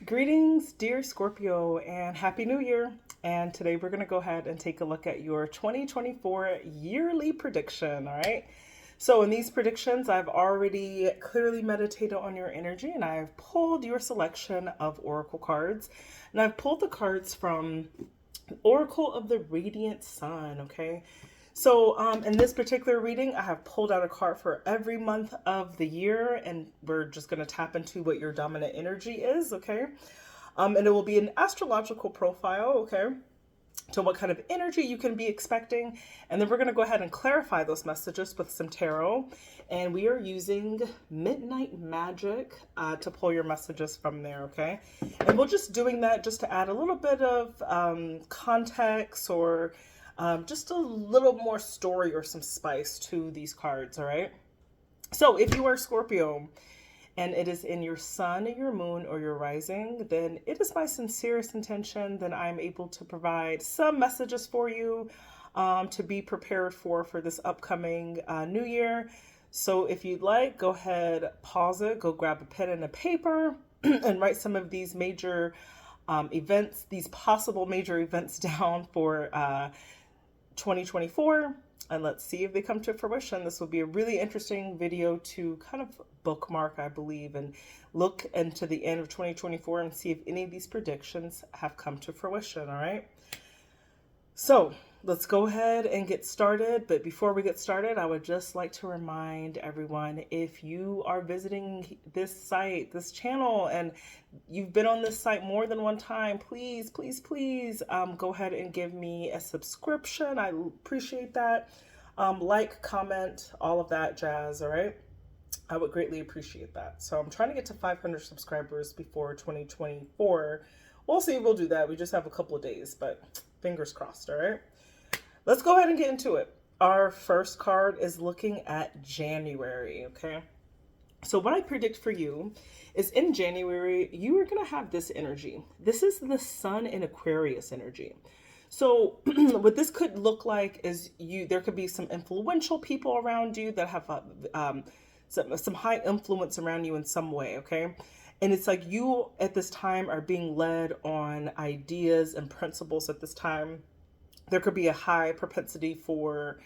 Greetings, dear Scorpio, and Happy New Year. And today we're going to go ahead and take a look at your 2024 yearly prediction, all right? So in these predictions, I've already clearly meditated on your energy and I've pulled your selection of oracle cards. And I've pulled the cards from Oracle of the Radiant Sun, okay? So in this particular reading, I have pulled out a card for every month of the year, and we're just going to tap into what your dominant energy is, okay? And it will be an astrological profile, okay, to what kind of energy you can be expecting. And then we're going to go ahead and clarify those messages with some tarot. And we are using Midnight Magic to pull your messages from there, okay? And we're just doing that just to add a little bit of context or just a little more story or some spice to these cards, all right? So if you are Scorpio and it is in your sun, your moon, or your rising, then it is my sincerest intention that I'm able to provide some messages for you to be prepared for this upcoming new year. So if you'd like, go ahead, pause it, go grab a pen and a paper and write some of these major events, these possible major events down for 2024, and let's see if they come to fruition. This will be a really interesting video to kind of bookmark, I believe, and look into the end of 2024 and see if any of these predictions have come to fruition, all right? So let's go ahead and get started. But before we get started, I would just like to remind everyone, if you are visiting this site, this channel, and you've been on this site more than one time, please, please, please go ahead and give me a subscription. I appreciate that. Like, comment, all of that jazz, all right? I would greatly appreciate that. So I'm trying to get to 500 subscribers before 2024. We'll see if we'll do that. We just have a couple of days, but fingers crossed, all right? Let's go ahead and get into it. Our first card is looking at January, okay? So what I predict for you is in January, you are going to have this energy. This is the Sun in Aquarius energy. So what this could look like is there could be some influential people around you that have some high influence around you in some way, okay? And it's like you at this time are being led on ideas and principles at this time. There could be a high propensity for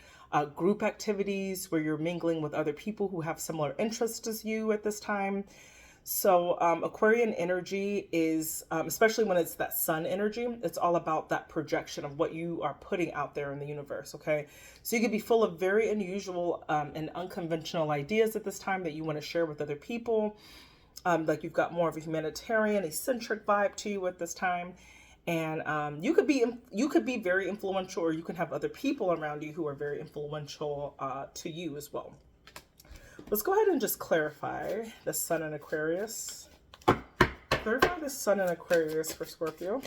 group activities where you're mingling with other people who have similar interests as you at this time. So Aquarian energy is, especially when it's that sun energy, it's all about that projection of what you are putting out there in the universe, okay? So you could be full of very unusual and unconventional ideas at this time that you want to share with other people. Like you've got more of a humanitarian, eccentric vibe to you at this time. And you could be very influential, or you can have other people around you who are very influential to you as well. Let's go ahead and just clarify the Sun in Aquarius. Clarify the Sun in Aquarius for Scorpio.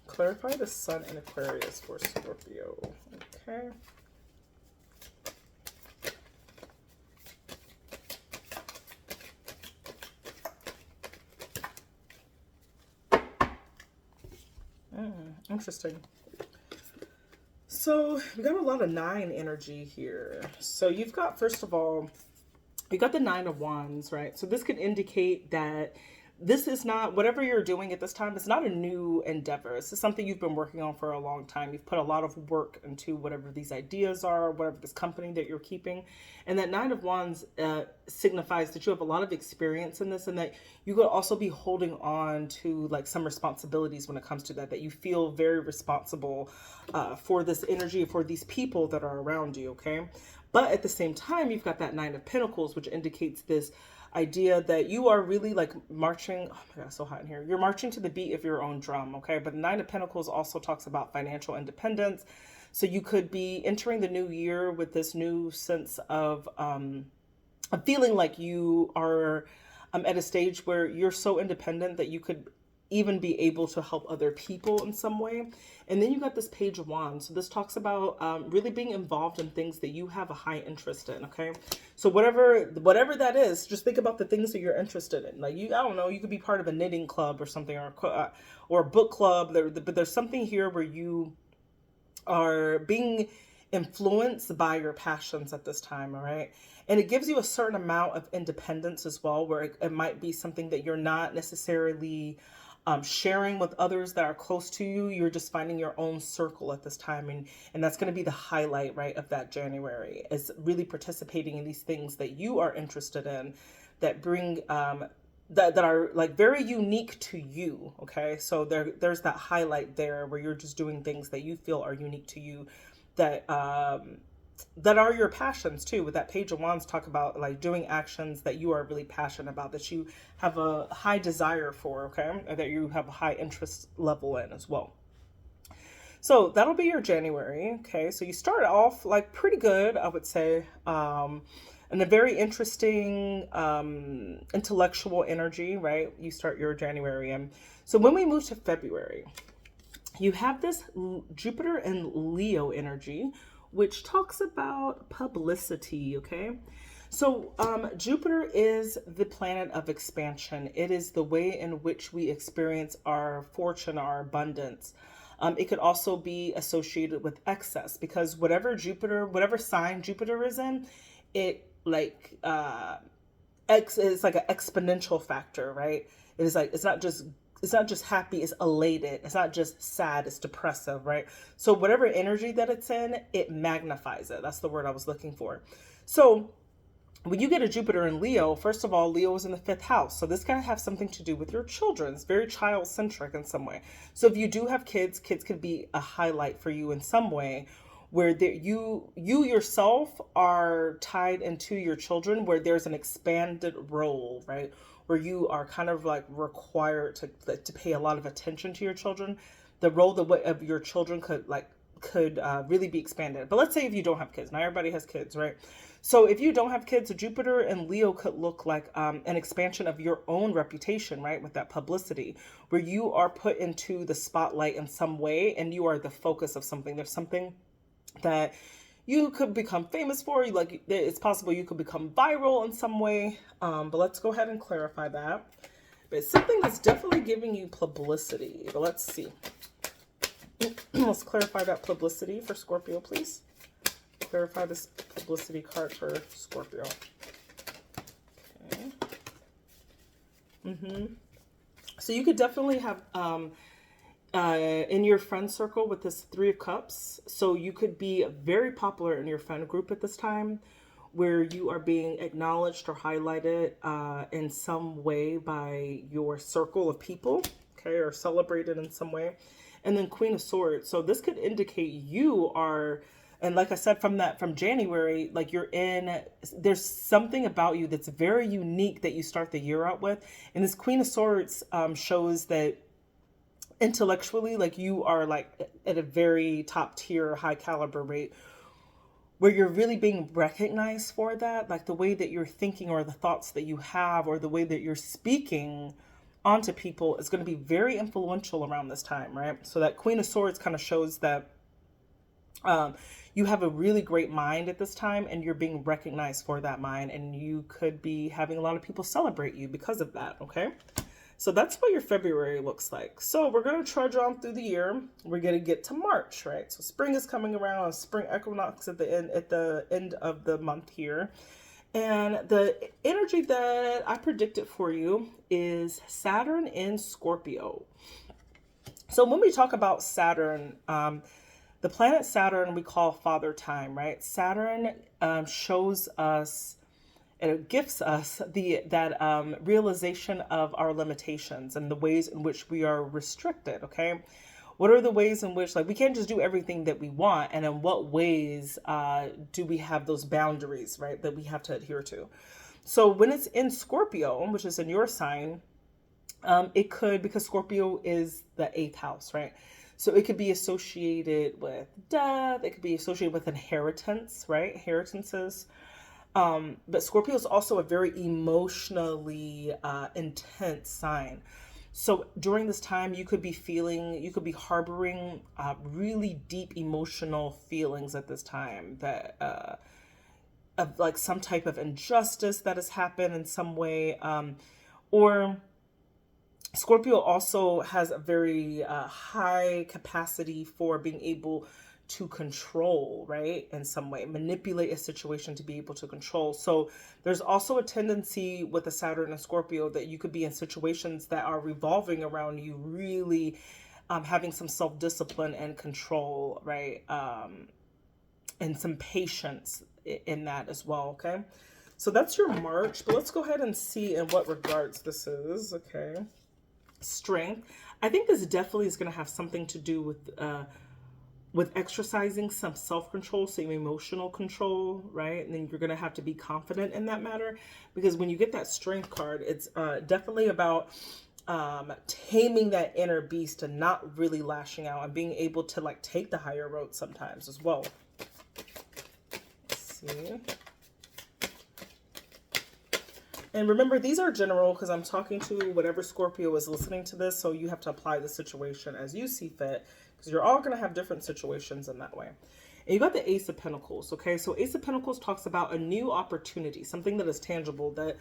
Clarify the Sun in Aquarius for Scorpio. Okay. Interesting. So we got a lot of 9 energy here. So you've got, first of all, you got the 9 of Wands, right? So this could indicate that this is not, whatever you're doing at this time, it's not a new endeavor. This is something you've been working on for a long time. You've put a lot of work into whatever these ideas are, whatever this company that you're keeping. And that 9 of Wands signifies that you have a lot of experience in this, and that you could also be holding on to like some responsibilities when it comes to that you feel very responsible for this energy, for these people that are around you, okay? But at the same time, you've got that 9 of Pentacles, which indicates this idea that you are really like marching. Oh my God, it's so hot in here. You're marching to the beat of your own drum, okay? But the 9 of Pentacles also talks about financial independence. So you could be entering the new year with this new sense of feeling like you are at a stage where you're so independent that you could even be able to help other people in some way. And then you got this Page of Wands. So this talks about really being involved in things that you have a high interest in, okay? So whatever that is, just think about the things that you're interested in. Like, I don't know, you could be part of a knitting club or something, or a book club. But there's something here where you are being influenced by your passions at this time, all right? And it gives you a certain amount of independence as well, where it might be something that you're not necessarily sharing with others that are close to you. You're just finding your own circle at this time. And that's going to be the highlight, right, of that January, is really participating in these things that you are interested in, that bring that are like very unique to you. Okay, so there's that highlight there where you're just doing things that you feel are unique to you, that that are your passions too. With that Page of Wands, talk about like doing actions that you are really passionate about, that you have a high desire for, okay, or that you have a high interest level in as well. So that'll be your January. Okay, so you start off like pretty good, I would say, and a very interesting intellectual energy, right? You start your January. And so when we move to February, you have this Jupiter and Leo energy, which talks about publicity, okay? So Jupiter is the planet of expansion. It is the way in which we experience our fortune, our abundance. It could also be associated with excess, because whatever sign Jupiter is in, it like it's like an exponential factor, right? It is like, it's not just happy, it's elated. It's not just sad, it's depressive, right? So whatever energy that it's in, it magnifies it. That's the word I was looking for. So when you get a Jupiter in Leo, first of all, Leo is in the 5th house. So this can have something to do with your children. It's very child-centric in some way. So if you do have kids could be a highlight for you in some way, where you yourself are tied into your children, where there's an expanded role, right? Where you are kind of like required to pay a lot of attention to your children. The role of your children could really be expanded. But let's say if you don't have kids, not everybody has kids, right? So if you don't have kids, Jupiter and Leo could look like an expansion of your own reputation, right? With that publicity, where you are put into the spotlight in some way and you are the focus of something. There's something that you could become famous for. Like, it's possible you could become viral in some way. But let's go ahead and clarify that. But it's something that's definitely giving you publicity. But let's see. Let's clarify that publicity for Scorpio, please. Clarify this publicity card for Scorpio. Okay. So you could definitely have in your friend circle with this 3 of Cups. So you could be very popular in your friend group at this time, where you are being acknowledged or highlighted in some way by your circle of people, okay, or celebrated in some way. And then Queen of Swords. So this could indicate you are, and like I said, from January, like there's something about you that's very unique that you start the year out with. And this Queen of Swords shows that intellectually, like you are like at a very top tier, high caliber rate, where you're really being recognized for that, like the way that you're thinking or the thoughts that you have or the way that you're speaking onto people is going to be very influential around this time, right? So that Queen of Swords kind of shows that you have a really great mind at this time, and you're being recognized for that mind, and you could be having a lot of people celebrate you because of that, okay? So that's what your February looks like. So we're going to trudge on through the year. We're going to get to March, right? So spring is coming around, spring equinox at the end of the month here. And the energy that I predicted for you is Saturn in Scorpio. So when we talk about Saturn, the planet Saturn we call Father Time, right? Saturn shows us, it gifts us that realization of our limitations and the ways in which we are restricted, okay? What are the ways in which, like, we can't just do everything that we want, and in what ways do we have those boundaries, right, that we have to adhere to? So when it's in Scorpio, which is in your sign, it could, because Scorpio is the 8th house, right? So it could be associated with death. It could be associated with inheritance, right? Inheritances. But Scorpio is also a very emotionally intense sign. So during this time, you could be harboring really deep emotional feelings at this time, that of like some type of injustice that has happened in some way, or Scorpio also has a very high capacity for being able to control, right? In some way, manipulate a situation to be able to control. So there's also a tendency with the Saturn and Scorpio that you could be in situations that are revolving around you really having some self-discipline and control, right? And some patience in that as well, okay? So that's your March, but let's go ahead and see in what regards this is, okay? Strength. I think this definitely is going to have something to do with exercising some self-control, some emotional control, right? And then you're going to have to be confident in that matter, because when you get that strength card, it's definitely about taming that inner beast and not really lashing out and being able to like take the higher road sometimes as well. Let's see. And remember, these are general because I'm talking to whatever Scorpio is listening to this, so you have to apply the situation as you see fit, because you're all going to have different situations in that way. And you got the Ace of Pentacles, okay? So Ace of Pentacles talks about a new opportunity, something that is tangible, that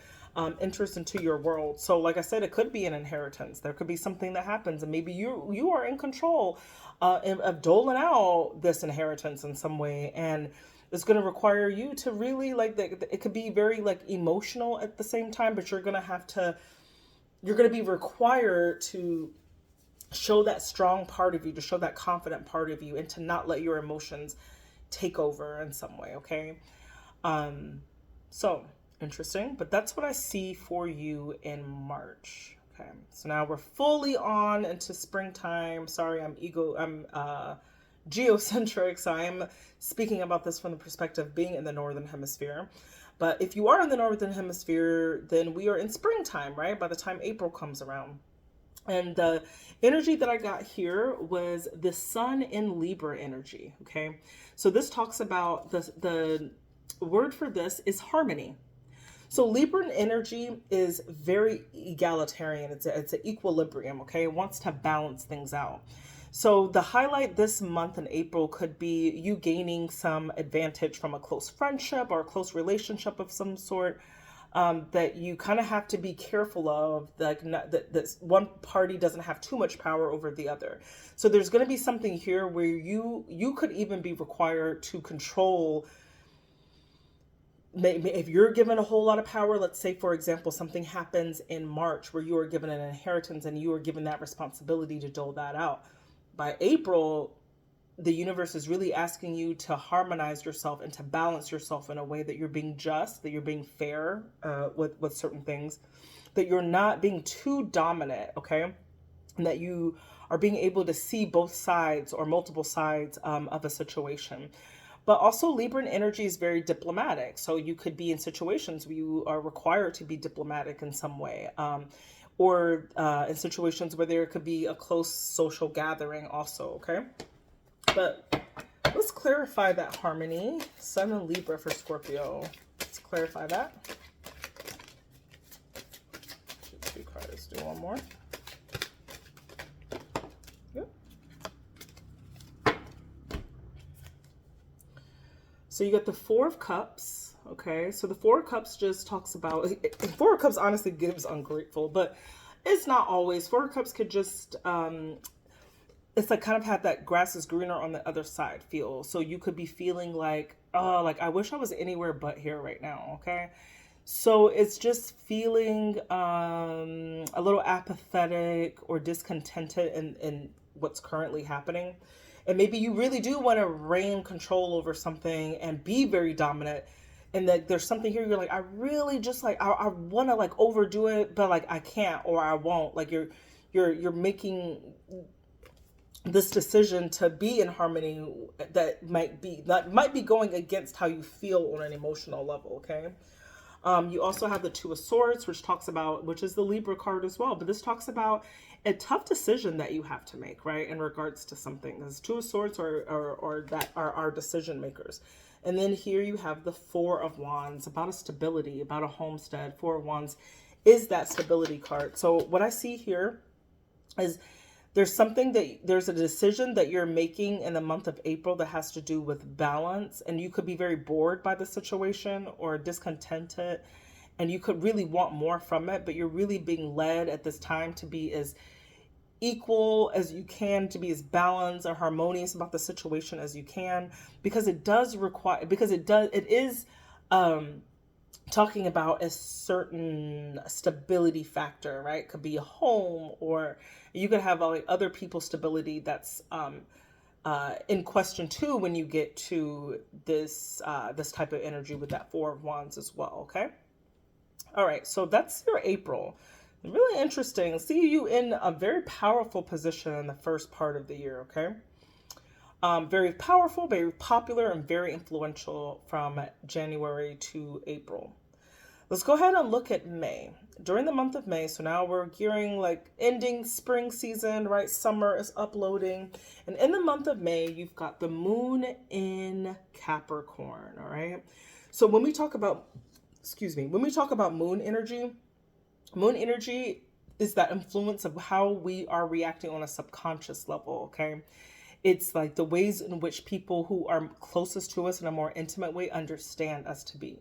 enters into your world. So like I said, it could be an inheritance. There could be something that happens, and maybe you are in control of doling out this inheritance in some way, and it's going to require you to really it could be very like emotional at the same time, but you're going to be required to show that strong part of you, to show that confident part of you, and to not let your emotions take over in some way, okay? So interesting, but that's what I see for you in March. Okay, so now we're fully on into springtime. Sorry, I'm geocentric, so I'm speaking about this from the perspective of being in the Northern Hemisphere. But if you are in the Northern Hemisphere, then we are in springtime, right? By the time April comes around. And the energy that I got here was the Sun in Libra energy, okay? So this talks about the word for this is harmony. So Libran energy is very egalitarian. It's an equilibrium, okay? It wants to balance things out. So the highlight this month in April could be you gaining some advantage from a close friendship or a close relationship of some sort, that you kind of have to be careful of, like that one party doesn't have too much power over the other. So there's going to be something here where you could even be required to control. Maybe if you're given a whole lot of power, let's say, for example, something happens in March where you are given an inheritance and you are given that responsibility to dole that out. By April, the universe is really asking you to harmonize yourself and to balance yourself in a way that you're being just, that you're being fair with certain things, that you're not being too dominant, okay? And that you are being able to see both sides or multiple sides of a situation. But also Libran energy is very diplomatic. So you could be in situations where you are required to be diplomatic in some way. Or in situations where there could be a close social gathering also, okay? But let's clarify that harmony. Sun and Libra for Scorpio. Let's clarify that. 2 cards. Do one more. Yep. So you got the 4 of Cups. Okay, so the 4 of Cups just talks about, 4 of Cups honestly gives ungrateful, but it's not always. 4 of Cups could just, it's like kind of have that grass is greener on the other side feel. So you could be feeling like, oh, like I wish I was anywhere but here right now, okay? So it's just feeling a little apathetic or discontented in what's currently happening. And maybe you really do want to reign control over something and be very dominant. And that there's something here you're like, I really just like, I want to like overdo it, but like I can't or I won't. Like you're making this decision to be in harmony that might be going against how you feel on an emotional level, okay? You also have the 2 of Swords, which is the Libra card as well. But this talks about a tough decision that you have to make, right? In regards to something. Because 2 of Swords are our decision makers. And then here you have the 4 of Wands, about a stability, about a homestead. 4 of Wands is that stability card. So what I see here is there's a decision that you're making in the month of April that has to do with balance. And you could be very bored by the situation or discontented. And you could really want more from it, but you're really being led at this time to be as equal as you can, to be as balanced or harmonious about the situation as you can, because it does require, because it is talking about a certain stability factor, right? Could be a home, or you could have like other people's stability that's in question too when you get to this this type of energy with that Four of Wands as well. Okay. All right. So that's your April. Really interesting. See you in a very powerful position in the first part of the year. Okay. Very powerful, very popular, and very influential from January to April. Let's go ahead and look at May. During the month of May, so now we're gearing like ending spring season, right? Summer is uploading. And in the month of May, you've got the moon in Capricorn, all right? So when we talk about, when we talk about moon energy is that influence of how we are reacting on a subconscious level, okay? It's like the ways in which people who are closest to us in a more intimate way understand us to be.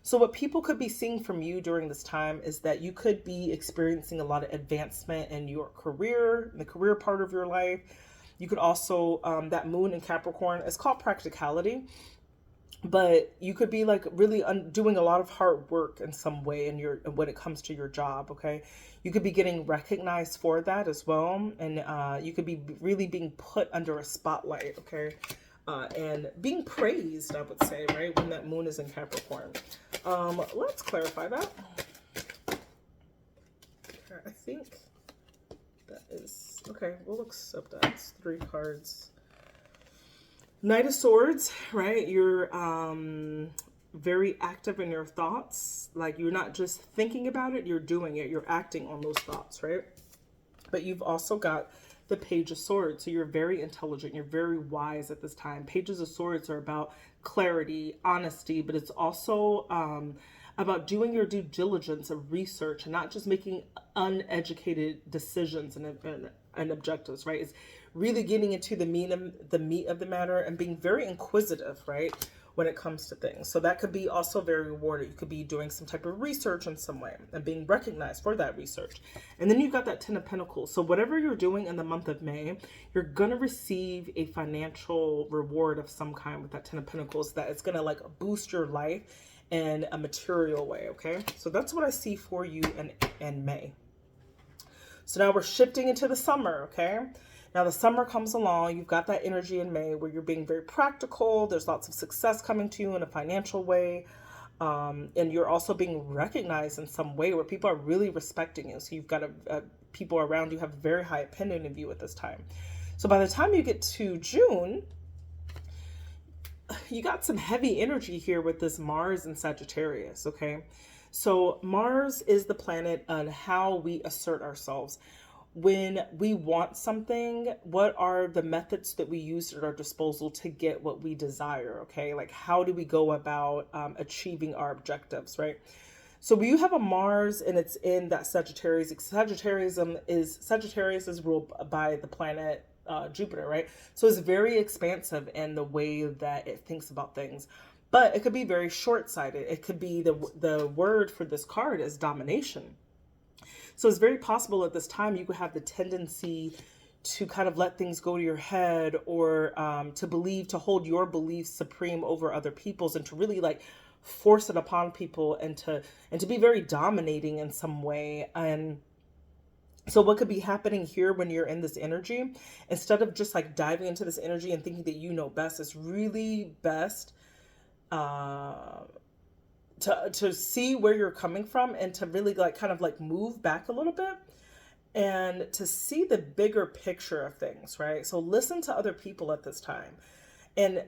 So what people could be seeing from you during this time is that you could be experiencing a lot of advancement in your career, in the career part of your life. You could also, that moon in Capricorn is called practicality, but you could be like really doing a lot of hard work in some way in your, when it comes to your job. Okay. You could be getting recognized for that as well. And you could be really being put under a spotlight. Okay. And being praised, I would say, right, when that moon is in Capricorn. Let's clarify that. Okay, I think that is, okay, we'll accept that. It's 3 cards. Knight of Swords, right? You're very active in your thoughts. Like, you're not just thinking about it, you're doing it. You're acting on those thoughts, right? But you've also got the Page of Swords. So you're very intelligent. You're very wise at this time. Pages of Swords are about clarity, honesty, but it's also about doing your due diligence of research and not just making uneducated decisions and objectives, right? It's really getting into the meat of the matter and being very inquisitive, right, when it comes to things. So that could be also very rewarding. You could be doing some type of research in some way and being recognized for that research. And then you've got that 10 of Pentacles. So whatever you're doing in the month of May, you're going to receive a financial reward of some kind with that 10 of Pentacles that it's going to like boost your life in a material way. Okay. So that's what I see for you in May. So now we're shifting into the summer. Okay. Now the summer comes along, you've got that energy in May where you're being very practical. There's lots of success coming to you in a financial way. And you're also being recognized in some way where people are really respecting you. So you've got people around you have a very high opinion of you at this time. So by the time you get to June, you got some heavy energy here with this Mars and Sagittarius, okay? So Mars is the planet on how we assert ourselves. When we want something, what are the methods that we use at our disposal to get what we desire, okay? Like, how do we go about achieving our objectives, right? So you have a Mars and it's in that Sagittarius. Sagittarius is ruled by the planet Jupiter, right? So it's very expansive in the way that it thinks about things. But it could be very short-sighted. It could be the word for this card is domination. So it's very possible at this time you could have the tendency to kind of let things go to your head, or to hold your beliefs supreme over other people's, and to really like force it upon people, and to be very dominating in some way. And so what could be happening here when you're in this energy, instead of just like diving into this energy and thinking that you know best, it's really best to see where you're coming from, and to really like kind of like move back a little bit and to see the bigger picture of things, right? So listen to other people at this time, and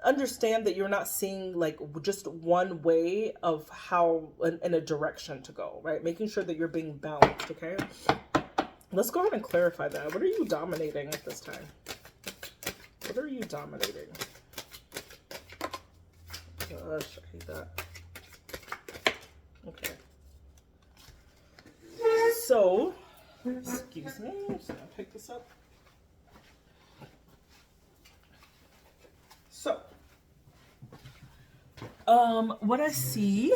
understand that you're not seeing like just one way of how in a direction to go, right? Making sure that you're being balanced, okay? Let's go ahead and clarify that. What are you dominating at this time? What are you dominating? Gosh, I hate that. Okay. So, excuse me, I'm just gonna pick this up. So, what I see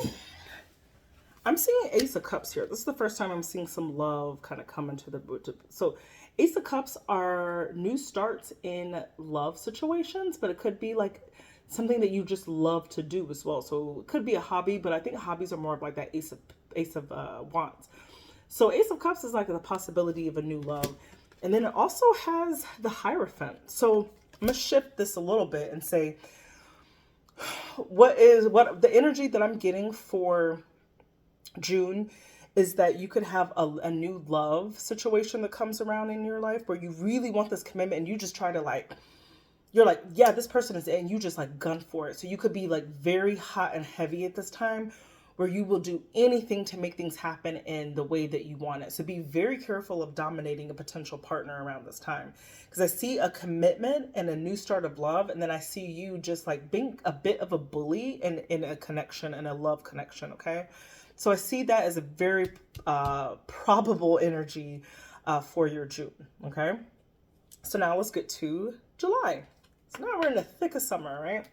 I'm seeing Ace of Cups here. This is the first time I'm seeing some love kind of come into the... So Ace of Cups are new starts in love situations, but it could be like something that you just love to do as well. So it could be a hobby, but I think hobbies are more of like that Ace of Wands. So Ace of Cups is like the possibility of a new love. And then it also has the Hierophant. So I'm going to shift this a little bit and say, what the energy that I'm getting for June is that you could have a new love situation that comes around in your life where you really want this commitment and you just try to like, you're like, yeah, this person is it, and you just like gun for it. So you could be like very hot and heavy at this time where you will do anything to make things happen in the way that you want it. So be very careful of dominating a potential partner around this time, because I see a commitment and a new start of love, and then I see you just like being a bit of a bully in a connection and a love connection, okay? So I see that as a very probable energy for your June, okay? So now let's get to July. So now we're in the thick of summer, right?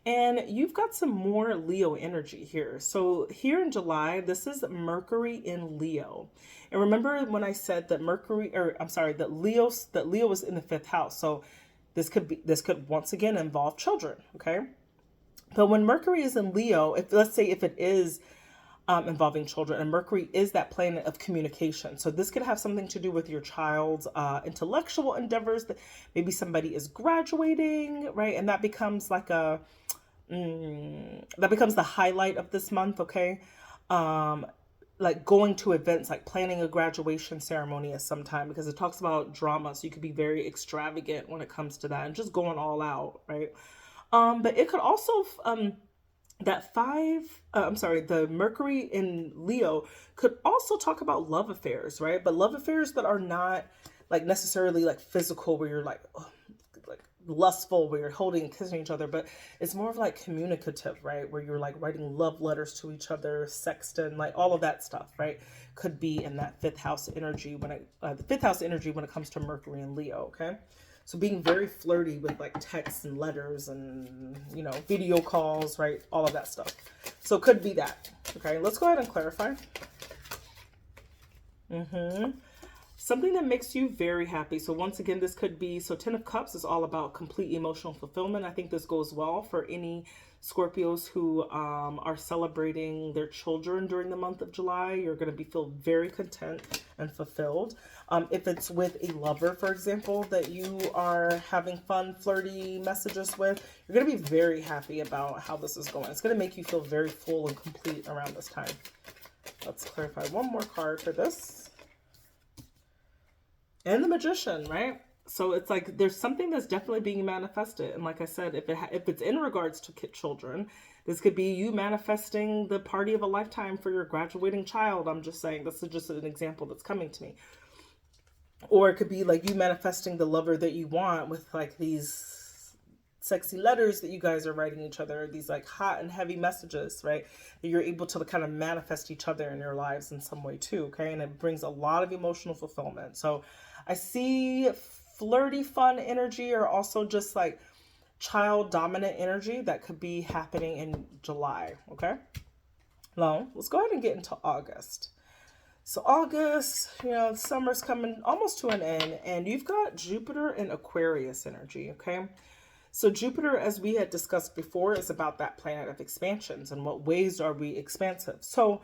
And you've got some more Leo energy here. So here in July, this is Mercury in Leo. And remember when I said that that Leo was in the 5th house. So this could once again involve children, okay? But when Mercury is in Leo, let's say if it is involving children, and Mercury is that planet of communication. So this could have something to do with your child's intellectual endeavors. That maybe somebody is graduating, right? And that becomes like that becomes the highlight of this month, okay? Like going to events, like planning a graduation ceremony at some time, because it talks about drama. So you could be very extravagant when it comes to that and just going all out, right? But it could also, the Mercury in Leo could also talk about love affairs, right? But love affairs that are not like necessarily like physical, where you're like lustful, where you're holding and kissing each other, but it's more of like communicative, right? Where you're like writing love letters to each other, sexting, like all of that stuff, right? Could be in that 5th house energy when the 5th house energy when it comes to Mercury and Leo, okay? So being very flirty with like texts and letters and, you know, video calls, right? All of that stuff. So it could be that. Okay, let's go ahead and clarify. Something that makes you very happy. So once again, this could be, so 10 of Cups is all about complete emotional fulfillment. I think this goes well for any Scorpios who are celebrating their children during the month of July. You're going to feel very content and fulfilled. If it's with a lover, for example, that you are having fun, flirty messages with, you're going to be very happy about how this is going. It's going to make you feel very full and complete around this time. Let's clarify one more card for this. And the Magician, right? So it's like there's something that's definitely being manifested. And like I said, if it's in regards to children, this could be you manifesting the party of a lifetime for your graduating child. I'm just saying, this is just an example that's coming to me. Or it could be like you manifesting the lover that you want with like these sexy letters that you guys are writing each other, these like hot and heavy messages, right? That you're able to kind of manifest each other in your lives in some way too, okay? And it brings a lot of emotional fulfillment. So I see flirty, fun energy, or also just like child dominant energy that could be happening in July, okay? Now, let's go ahead and get into August. So August, you know, the summer's coming almost to an end, and you've got Jupiter and Aquarius energy, okay? So Jupiter, as we had discussed before, is about that planet of expansions and what ways are we expansive. So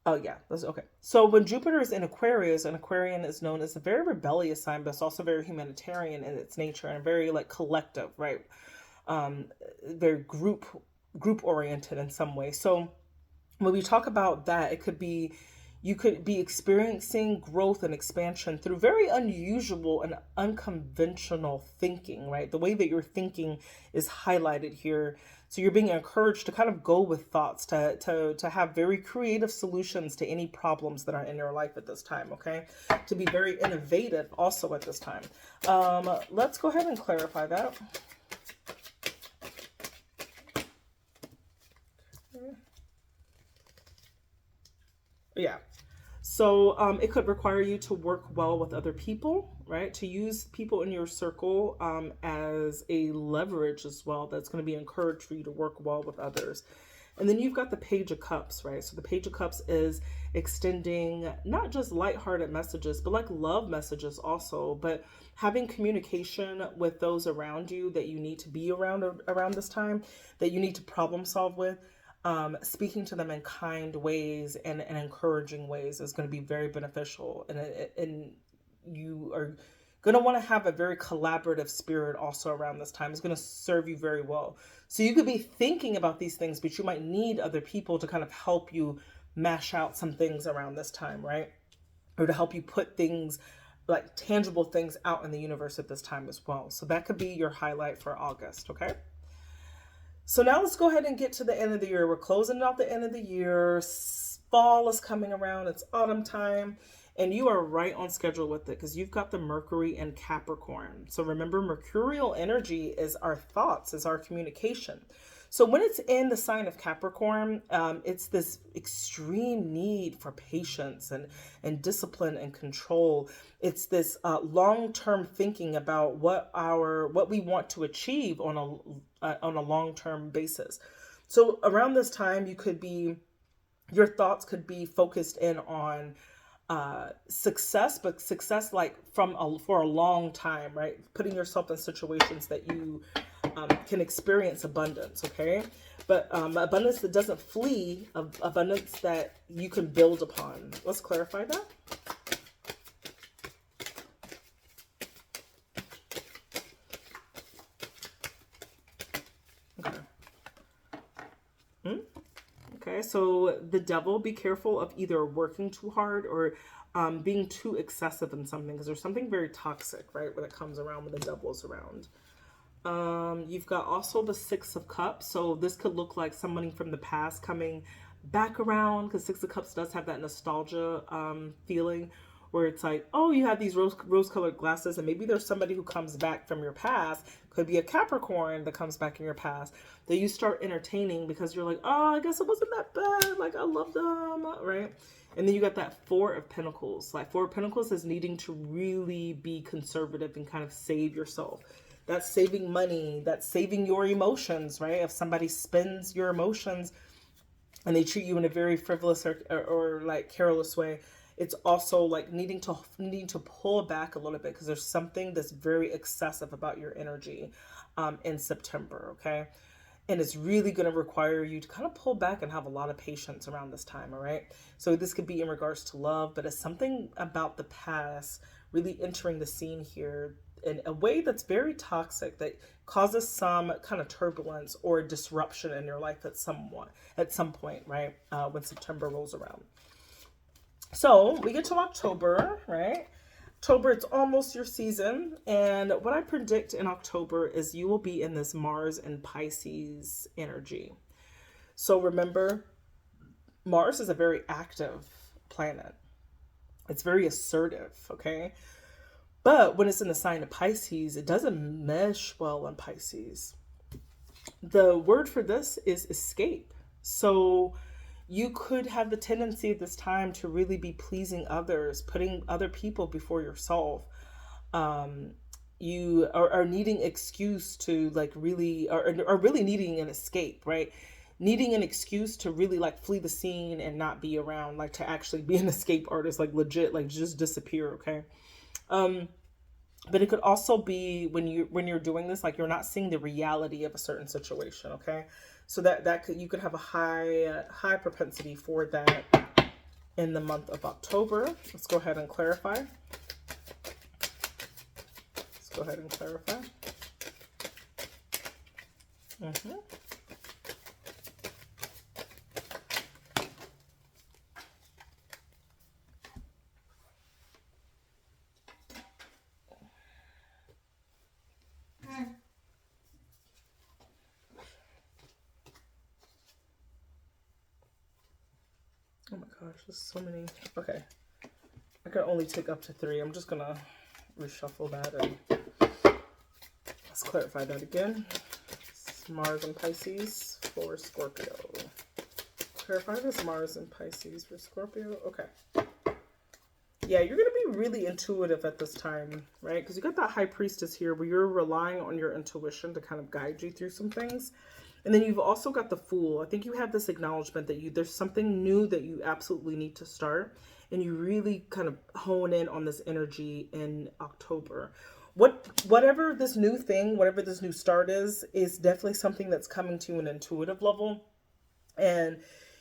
oh yeah, that's okay. So when Jupiter is in Aquarius, and Aquarian is known as a very rebellious sign, but it's also very humanitarian in its nature and very like collective, right? Very group oriented in some way. So when we talk about that, it could be, you could be experiencing growth and expansion through very unusual and unconventional thinking, right? The way that you're thinking is highlighted here. So you're being encouraged to kind of go with thoughts, to have very creative solutions to any problems that are in your life at this time, okay? To be very innovative also at this time. Let's go ahead and clarify that. Yeah. So it could require you to work well with other people, right? To use people in your circle as a leverage as well. That's going to be encouraged for you to work well with others. And then you've got the Page of Cups, right? So the Page of Cups is extending not just lighthearted messages, but like love messages also, but having communication with those around you that you need to be around this time, that you need to problem solve with. Speaking to them in kind ways and encouraging ways is going to be very beneficial. And you are going to want to have a very collaborative spirit also around this time. It's going to serve you very well. So you could be thinking about these things, but you might need other people to kind of help you mash out some things around this time, right? Or to help you put things, like tangible things, out in the universe at this time as well. So that could be your highlight for August, okay? So now let's go ahead and get to the end of the year. We're closing out the end of the year. Fall is coming around. It's autumn time. And you are right on schedule with it because you've got the Mercury and Capricorn. So remember, Mercurial energy is our thoughts, is our communication. So when it's in the sign of Capricorn, it's this extreme need for patience and discipline and control. It's this long-term thinking about what we want to achieve on a long-term basis. So around this time, your thoughts could be focused in on success, but success like for a long time, right? Putting yourself in situations that you can experience abundance, okay? But abundance that doesn't flee, abundance that you can build upon. Let's clarify that. Okay. Okay, so the devil, be careful of either working too hard or being too excessive in something, because there's something very toxic, right, when it comes around, when the devil is around. You've got also the Six of Cups. So this could look like somebody from the past coming back around, because Six of Cups does have that nostalgia feeling where it's like, oh, you have these rose-colored glasses, and maybe there's somebody who comes back from your past. Could be a Capricorn that comes back in your past that you start entertaining because you're like, oh, I guess it wasn't that bad. Like, I love them, right? And then you got that Four of Pentacles. Like, Four of Pentacles is needing to really be conservative and kind of save yourself. That's saving money. That's saving your emotions, right? If somebody spends your emotions and they treat you in a very frivolous or like careless way, it's also like needing to pull back a little bit, because there's something that's very excessive about your energy in September, okay? And it's really going to require you to kind of pull back and have a lot of patience around this time, all right? So this could be in regards to love, but it's something about the past really entering the scene here in a way that's very toxic, that causes some kind of turbulence or disruption in your life at some point, right? When September rolls around. So we get to October, right? October, it's almost your season. And what I predict in October is you will be in this Mars and Pisces energy. So remember, Mars is a very active planet. It's very assertive, okay? But when it's in the sign of Pisces, it doesn't mesh well in Pisces. The word for this is escape. So you could have the tendency at this time to really be pleasing others, putting other people before yourself. You are needing excuse to like really, or really needing an escape, right? Needing an excuse to really like flee the scene and not be around, like to actually be an escape artist, like legit, like just disappear, okay? But it could also be when you're doing this, like you're not seeing the reality of a certain situation, okay? So you could have a high propensity for that in the month of October. Let's go ahead and clarify. Oh my gosh, there's so many. Okay. I can only take up to 3. I'm just going to reshuffle that and let's clarify that again. It's Mars and Pisces for Scorpio. Clarify this Mars and Pisces for Scorpio. Okay. Yeah, you're going to be really intuitive at this time, right? Because you got that High Priestess here where you're relying on your intuition to kind of guide you through some things. And then you've also got the Fool. I think you have this acknowledgement that there's something new that you absolutely need to start, and you really kind of hone in on this energy in October. Whatever this new thing, whatever this new start is definitely something that's coming to an intuitive level. And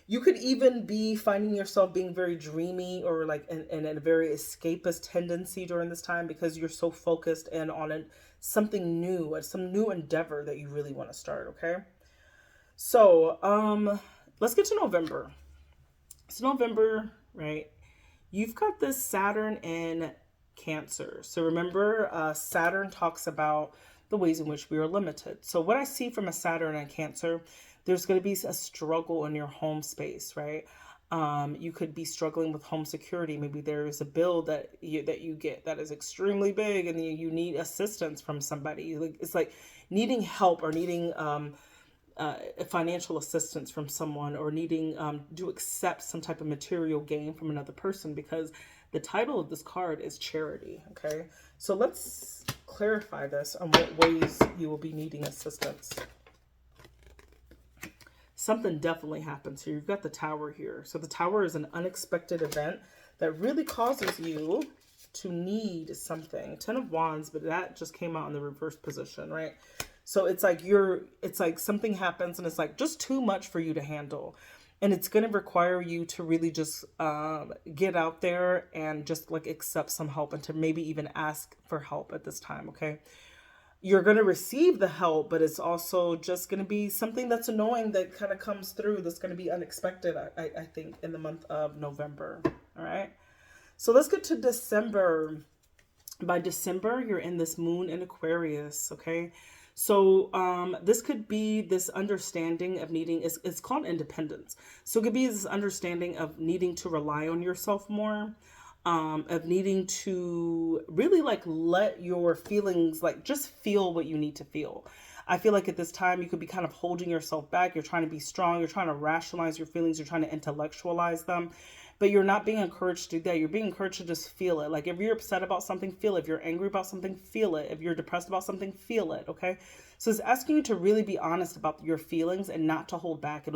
you could even be finding yourself being very dreamy or like in a very escapist tendency during this time, because you're so focused and on something new, some new endeavor that you really want to start. Okay. So, let's get to November. So November, right? You've got this Saturn in Cancer. So remember, Saturn talks about the ways in which we are limited. So what I see from a Saturn in Cancer, there's going to be a struggle in your home space, right? You could be struggling with home security. Maybe there is a bill that you get that is extremely big, and you need assistance from somebody. It's like needing help or needing financial assistance from someone, or needing to accept some type of material gain from another person, because the title of this card is charity. Okay, so let's clarify this on what ways you will be needing assistance. Something definitely happens here. You've got the Tower here. So the Tower is an unexpected event that really causes you to need something. 10 of Wands, but that just came out in the reverse position, right? So it's like something happens and it's like just too much for you to handle. And it's going to require you to really just get out there and just like accept some help, and to maybe even ask for help at this time, okay? You're going to receive the help, but it's also just going to be something that's annoying that kind of comes through, that's going to be unexpected, I think, in the month of November, all right? So let's get to December. By December, you're in this moon in Aquarius, okay? So this could be this understanding of needing, it's called independence. So it could be this understanding of needing to rely on yourself more, of needing to really like let your feelings, like just feel what you need to feel. I feel like at this time you could be kind of holding yourself back. You're trying to be strong. You're trying to rationalize your feelings. You're trying to intellectualize them. But you're not being encouraged to do that. You're being encouraged to just feel it. Like if you're upset about something, feel it. If you're angry about something, feel it. If you're depressed about something, feel it. Okay. So it's asking you to really be honest about your feelings and not to hold back.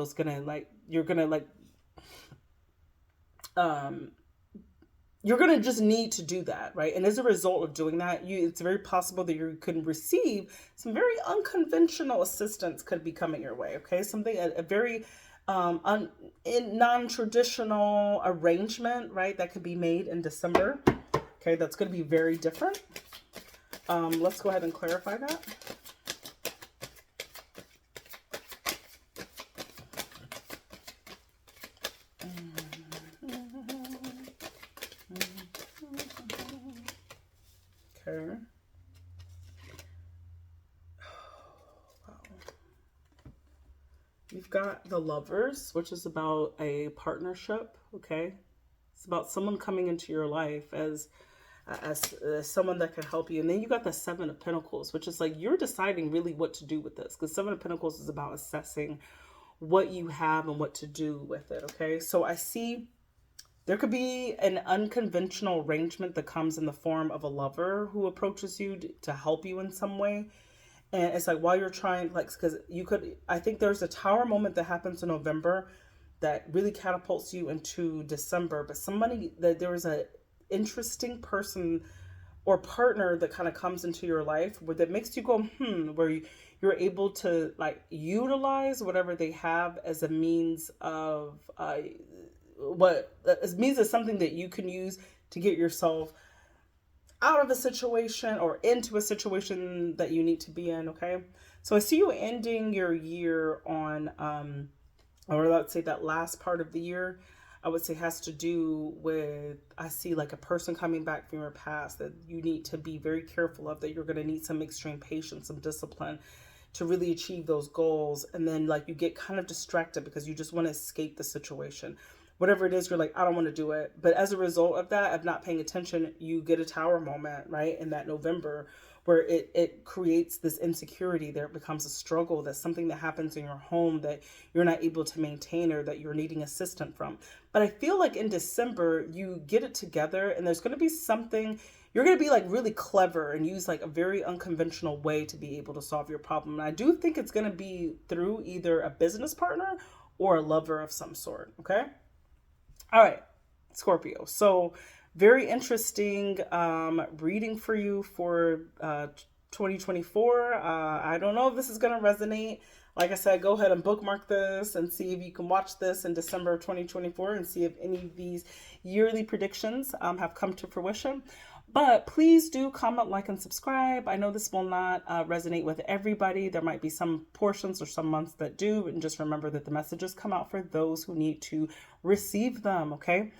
You're going to just need to do that, right? And as a result of doing that, it's very possible that you could receive some very unconventional assistance could be coming your way, okay? Something, a very non-traditional arrangement, right, that could be made in December, okay? That's going to be very different. Let's go ahead and clarify that. Okay. Wow. You've got the Lovers, which is about a partnership, okay? It's about someone coming into your life as someone that can help you. And then you got the Seven of Pentacles, which is like you're deciding really what to do with this, because Seven of Pentacles is about assessing what you have and what to do with it, okay? So I see there could be an unconventional arrangement that comes in the form of a lover who approaches you to help you in some way. And it's like while you're trying, like, because I think there's a Tower moment that happens in November that really catapults you into December. But there is a interesting person or partner that kind of comes into your life that makes you go, where you're able to like utilize whatever they have as a means of something that you can use to get yourself out of a situation or into a situation that you need to be in, okay? So I see you ending your year on, or let's say that last part of the year, I would say has to do with, I see like a person coming back from your past that you need to be very careful of, that you're going to need some extreme patience, some discipline to really achieve those goals. And then like you get kind of distracted because you just want to escape the situation. Whatever it is, you're like, I don't want to do it. But as a result of that, of not paying attention, you get a Tower moment, right? In that November, where it creates this insecurity. There it becomes a struggle. That's something that happens in your home that you're not able to maintain, or that you're needing assistance from. But I feel like in December, you get it together, and there's going to be something you're going to be like really clever and use like a very unconventional way to be able to solve your problem. And I do think it's going to be through either a business partner or a lover of some sort. Okay. All right, Scorpio. So very interesting reading for you for 2024. I don't know if this is going to resonate. Like I said, go ahead and bookmark this and see if you can watch this in December of 2024 and see if any of these yearly predictions have come to fruition. But please do comment, like, and subscribe. I know this will not resonate with everybody. There might be some portions or some months that do. And just remember that the messages come out for those who need to receive them, okay?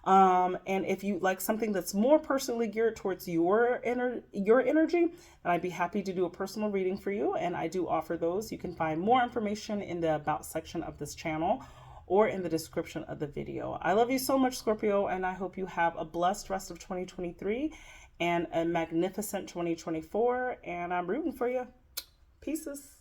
And if you like something that's more personally geared towards your energy, then I'd be happy to do a personal reading for you. And I do offer those. You can find more information in the About section of this channel or in the description of the video. I love you so much, Scorpio, and I hope you have a blessed rest of 2023 and a magnificent 2024. And I'm rooting for you. Pieces.